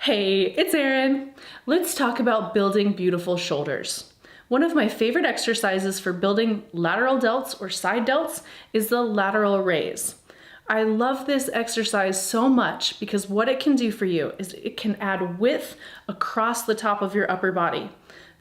Hey, it's Erin. Let's talk about building beautiful shoulders. One of my favorite exercises for building lateral delts or side delts is the lateral raise. I love this exercise so much because what it can do for you is it can add width across the top of your upper body.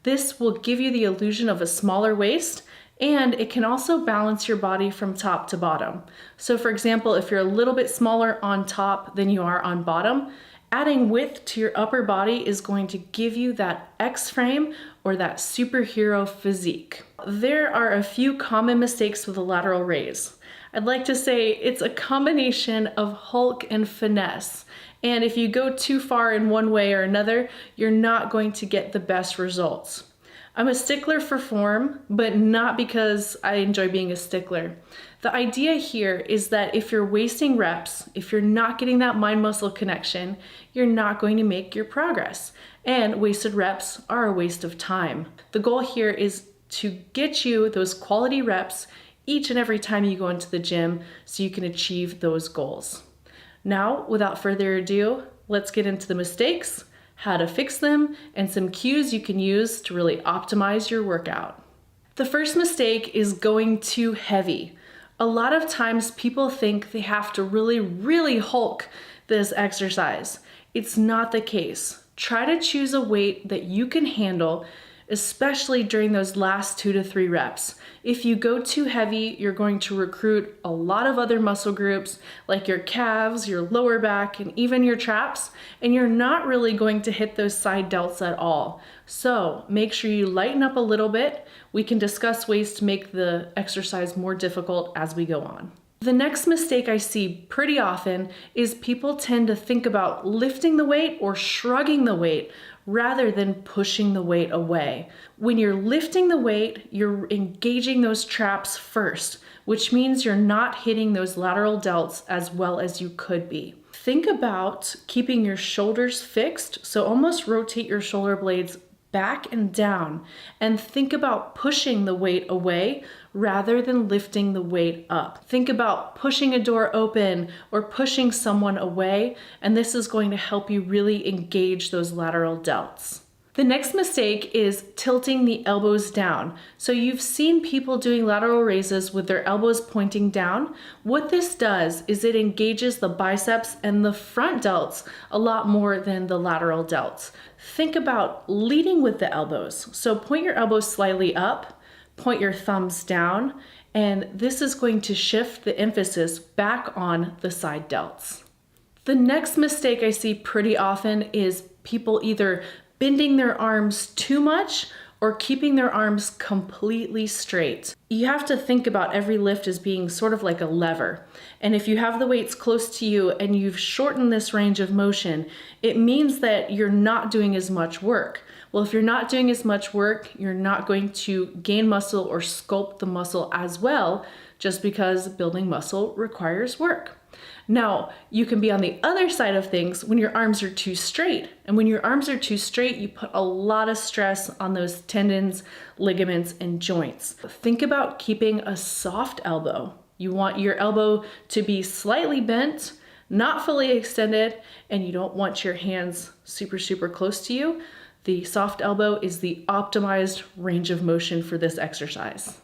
This will give you the illusion of a smaller waist, and it can also balance your body from top to bottom. So for example, if you're a little bit smaller on top than you are on bottom, adding width to your upper body is going to give you that X-frame or that superhero physique. There are a few common mistakes with the lateral raise. I'd like to say it's a combination of Hulk and finesse. And if you go too far in one way or another, you're not going to get the best results. I'm a stickler for form, but not because I enjoy being a stickler. The idea here is that if you're wasting reps, if you're not getting that mind-muscle connection, you're not going to make your progress. And wasted reps are a waste of time. The goal here is to get you those quality reps each and every time you go into the gym so you can achieve those goals. Now, without further ado, let's get into the mistakes, how to fix them, and some cues you can use to really optimize your workout. The first mistake is going too heavy. A lot of times people think they have to really Hulk this exercise. It's not the case. Try to choose a weight that you can handle, especially during those last 2 to 3 reps. If you go too heavy, you're going to recruit a lot of other muscle groups like your calves, your lower back, and even your traps, and you're not really going to hit those side delts at all. So make sure you lighten up a little bit. We can discuss ways to make the exercise more difficult as we go on. The next mistake I see pretty often is people tend to think about lifting the weight or shrugging the weight rather than pushing the weight away. When you're lifting the weight, you're engaging those traps first, which means you're not hitting those lateral delts as well as you could be. Think about keeping your shoulders fixed, so almost rotate your shoulder blades back and down, and think about pushing the weight away rather than lifting the weight up. Think about pushing a door open or pushing someone away, and this is going to help you really engage those lateral delts. The next mistake is tilting the elbows down. So you've seen people doing lateral raises with their elbows pointing down. What this does is it engages the biceps and the front delts a lot more than the lateral delts. Think about leading with the elbows. So point your elbows slightly up, point your thumbs down, and this is going to shift the emphasis back on the side delts. The next mistake I see pretty often is people either bending their arms too much or keeping their arms completely straight. You have to think about every lift as being sort of like a lever. And if you have the weights close to you and you've shortened this range of motion, it means that you're not doing as much work. Well, if you're not doing as much work, you're not going to gain muscle or sculpt the muscle as well, just because building muscle requires work. Now, you can be on the other side of things when your arms are too straight. And when your arms are too straight, you put a lot of stress on those tendons, ligaments, and joints. Think about keeping a soft elbow. You want your elbow to be slightly bent, not fully extended, and you don't want your hands super close to you. The soft elbow is the optimized range of motion for this exercise.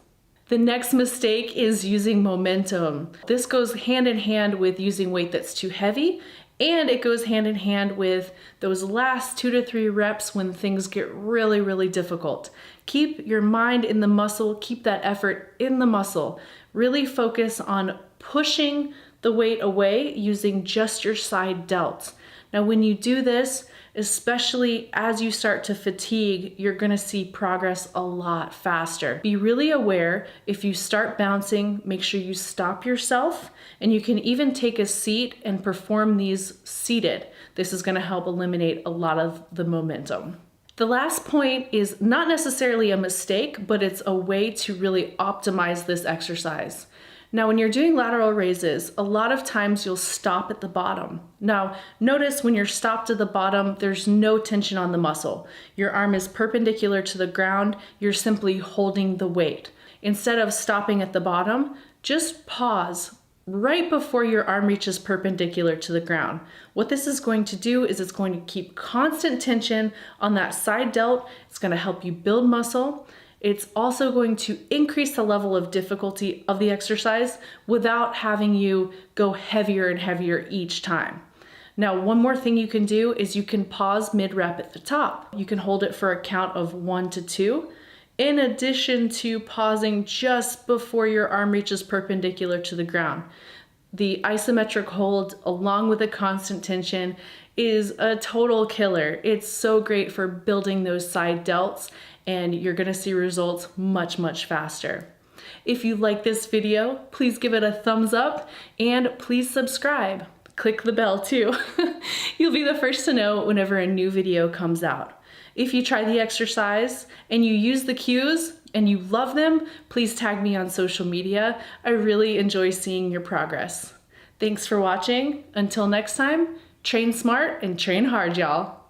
The next mistake is using momentum. This goes hand in hand with using weight that's too heavy, and it goes hand in hand with those last 2 to 3 reps when things get really difficult. Keep your mind in the muscle, keep that effort in the muscle. Really focus on pushing the weight away using just your side delts. Now, when you do this, especially as you start to fatigue, you're gonna see progress a lot faster. Be really aware if you start bouncing, make sure you stop yourself, and you can even take a seat and perform these seated. This is gonna help eliminate a lot of the momentum. The last point is not necessarily a mistake, but it's a way to really optimize this exercise. Now, when you're doing lateral raises, a lot of times you'll stop at the bottom. Now, notice when you're stopped at the bottom, there's no tension on the muscle. Your arm is perpendicular to the ground. You're simply holding the weight. Instead of stopping at the bottom, just pause right before your arm reaches perpendicular to the ground. What this is going to do is it's going to keep constant tension on that side delt. It's going to help you build muscle. It's also going to increase the level of difficulty of the exercise without having you go heavier and heavier each time. Now, one more thing you can do is you can pause mid-rep at the top. You can hold it for a count of 1 to 2, in addition to pausing just before your arm reaches perpendicular to the ground. The isometric hold, along with a constant tension, is a total killer. It's so great for building those side delts, and you're gonna see results much, much faster. If you like this video, please give it a thumbs up and please subscribe. Click the bell too. You'll be the first to know whenever a new video comes out. If you try the exercise and you use the cues and you love them, please tag me on social media. I really enjoy seeing your progress. Thanks for watching. Until next time, train smart and train hard, y'all.